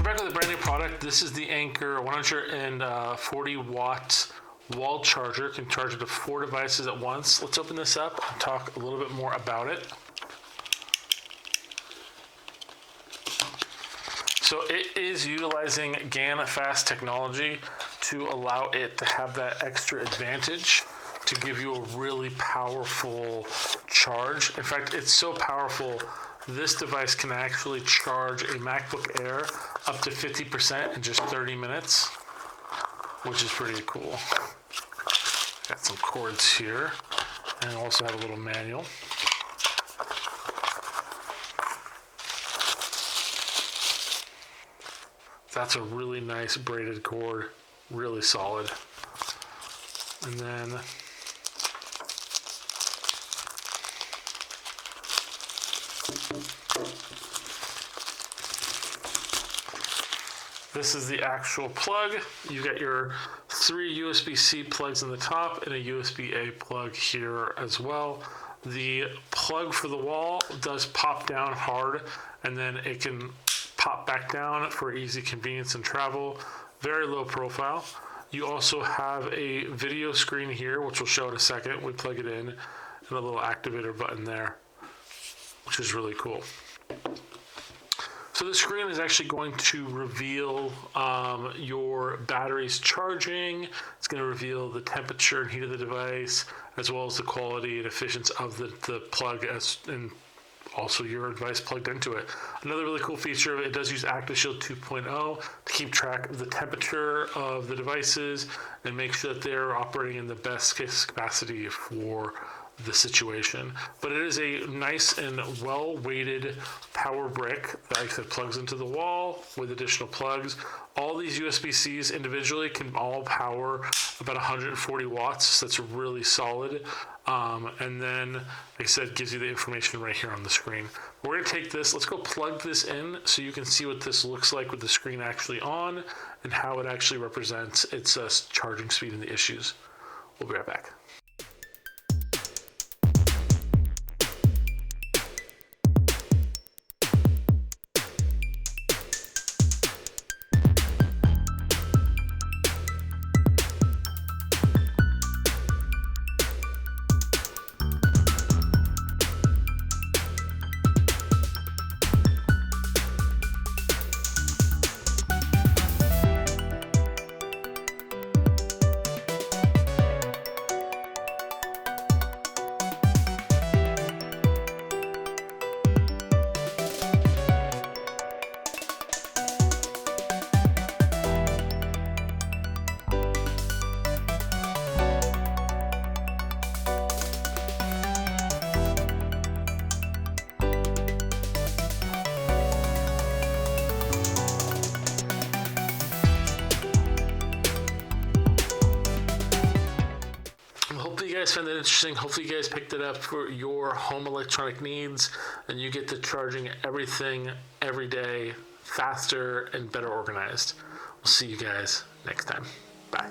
back with a brand new product. This is the Anker 140 watt wall charger. Can charge it to 4 devices at once. Let's open this up and talk a little bit more about it. So it is utilizing GaN fast technology to allow it to have that extra advantage to give you a really powerful charge. In fact, it's so powerful, this device can actually charge a MacBook Air up to 50% in just 30 minutes, which is pretty cool. Got some cords here, and also have a little manual. That's a really nice braided cord, really solid. And then this is the actual plug. You got your 3 USB-C plugs in the top and a USB-A plug here as well. The plug for the wall does pop down hard, and then it can pop back down for easy convenience and travel. Very low profile. You also have a video screen here, which we'll show in a second. We plug it in, and a little activator button there, which is really cool. So the screen is actually going to reveal your battery's charging. It's going to reveal the temperature and heat of the device, as well as the quality and efficiency of the plug, and also your device plugged into it. Another really cool feature, it does use ActiveShield 2.0 to keep track of the temperature of the devices and make sure that they're operating in the best case capacity for the situation. But it is a nice and well-weighted power brick that, like I said, plugs into the wall with additional plugs. All these USB-Cs individually can all power about 140 watts, so that's really solid. And then, like I said, gives you the information right here on the screen. We're gonna take this, let's go plug this in so you can see what this looks like with the screen actually on and how it actually represents its charging speed and the issues. We'll be right back. Hopefully you guys found that interesting. Hopefully you guys picked it up for your home electronic needs and you get to charging everything every day faster and better organized. We'll see you guys next time. Bye.